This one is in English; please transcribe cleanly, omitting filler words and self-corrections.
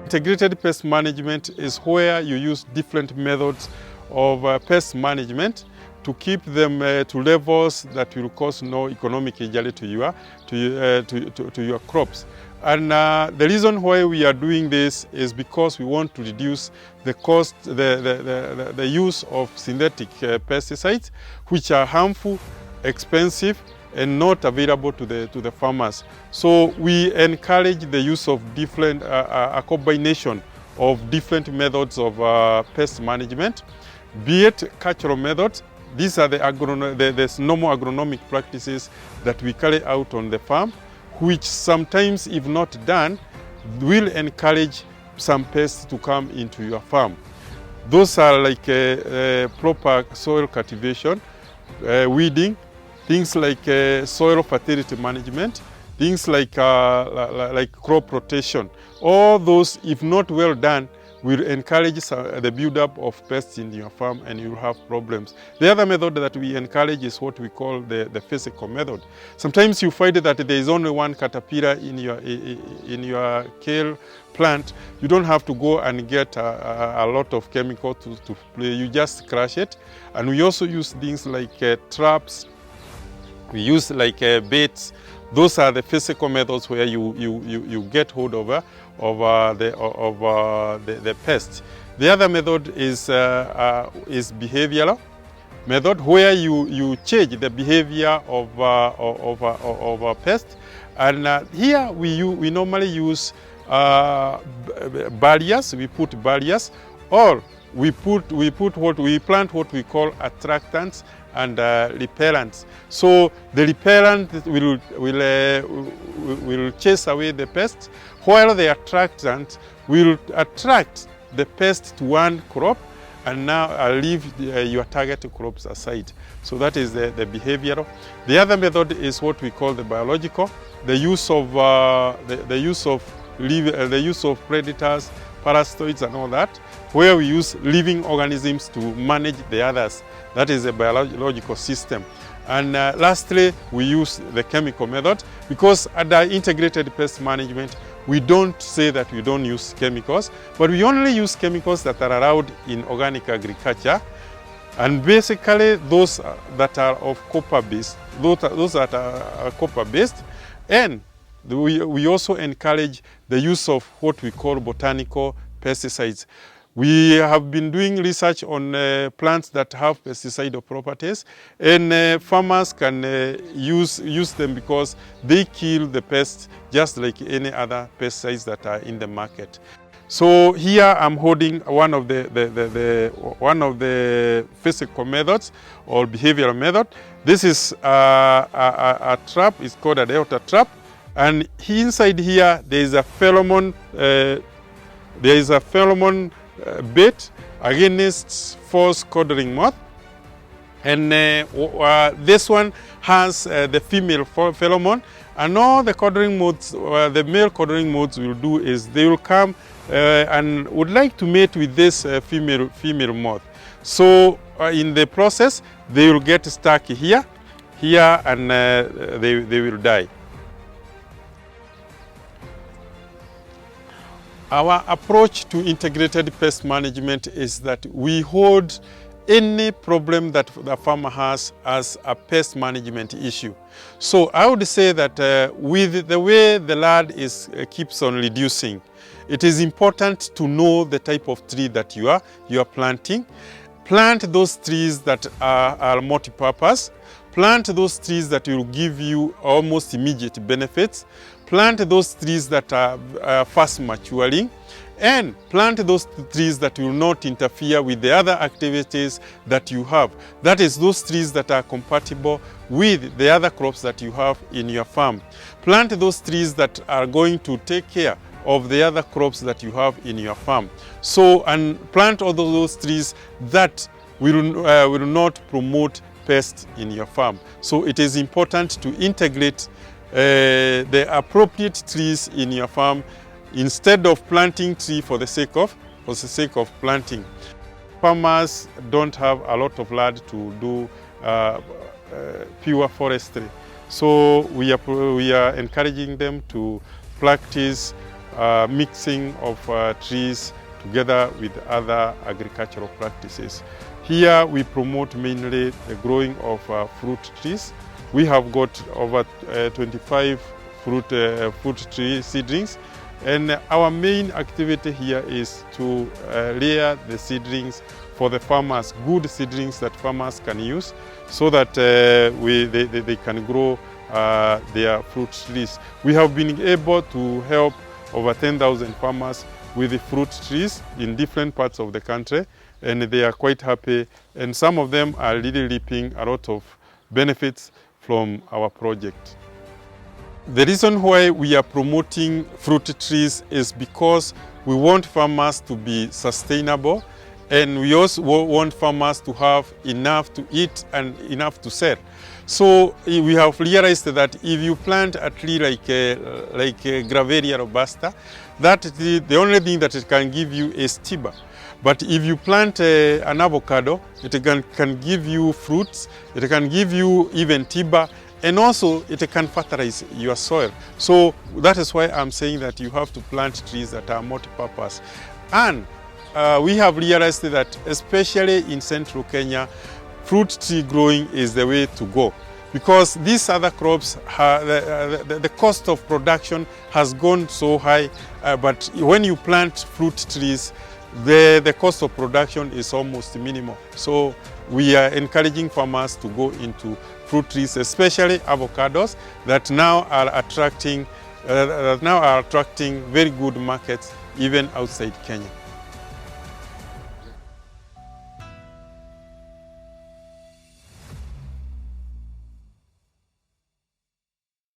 Integrated pest management is where you use different methods of pest management to keep them to levels that will cause no economic injury to your crops. And the reason why we are doing this is because we want to reduce the cost, the use of synthetic pesticides, which are harmful, expensive, and not available to the farmers. So we encourage the use of different, a combination of different methods of pest management, be it cultural methods. These are the normal agronomic practices that we carry out on the farm, which sometimes, if not done, will encourage some pests to come into your farm. Those are like proper soil cultivation, weeding, things like soil fertility management, things like crop rotation. All those, if not well done, will encourage the buildup of pests in your farm, and you'll have problems. The other method that we encourage is what we call the physical method. Sometimes you find that there is only one caterpillar in your kale plant. You don't have to go and get a lot of chemical to play. You just crush it. And we also use things like traps. We use like baits. Those are the physical methods where you get hold of the pest. The other method is behavioral method, where you change the behavior of a pest. And here we normally use barriers. We put barriers, or we plant what we call attractants and repellents. So the repellent will chase away the pest, while the attractant will attract the pest to one crop and now leave your target crops aside. So that is the behavioral. The other method is what we call the biological, the use of predators, parasitoids and all that, where we use living organisms to manage the others. That is a biological system. And lastly, we use the chemical method, because at the integrated pest management, we don't say that we don't use chemicals, but we only use chemicals that are allowed in organic agriculture. And basically, those that are of copper-based, those that are copper-based. And we also encourage the use of what we call botanical pesticides. We have been doing research on plants that have pesticidal properties, and farmers can use them because they kill the pests just like any other pesticides that are in the market. So here I'm holding one of the physical methods or behavioral method. This is a trap. It's called a delta trap, and inside here there is a pheromone. Bait against false codling moth, and this one has the female pheromone, and all the codling moths, the male codling moths will do is they will come and would like to mate with this female moth. So in the process, they will get stuck here, and they will die. Our approach to integrated pest management is that we hold any problem that the farmer has as a pest management issue. So I would say that with the way the land keeps on reducing, it is important to know the type of tree that you are planting. Plant those trees that are multi-purpose. Plant those trees that will give you almost immediate benefits. Plant those trees that are fast maturing, and plant those trees that will not interfere with the other activities that you have. That is, those trees that are compatible with the other crops that you have in your farm. Plant those trees that are going to take care of the other crops that you have in your farm. So, and plant all those trees that will not promote pests in your farm. So it is important to integrate the appropriate trees in your farm instead of planting tree for the sake of planting. Farmers don't have a lot of land to do pure forestry, so we are encouraging them to practice mixing of trees together with other agricultural practices. Here we promote mainly the growing of fruit trees. We have got over 25 fruit tree seedlings, and our main activity here is to layer the seedlings for the farmers, good seedlings that farmers can use, so that they can grow their fruit trees. We have been able to help over 10,000 farmers with the fruit trees in different parts of the country, and they are quite happy, and some of them are really reaping a lot of benefits from our project. The reason why we are promoting fruit trees is because we want farmers to be sustainable, and we also want farmers to have enough to eat and enough to sell. So we have realized that if you plant a tree like Gravelia robusta, the only thing that it can give you is tuber. But if you plant an avocado, it can give you fruits, it can give you even tuber, and also it can fertilize your soil. So that is why I'm saying that you have to plant trees that are multi-purpose. And we have realized that especially in central Kenya, fruit tree growing is the way to go, because these other crops, the cost of production has gone so high, but when you plant fruit trees, the cost of production is almost minimal. So we are encouraging farmers to go into fruit trees, especially avocados, that now are attracting very good markets even outside Kenya.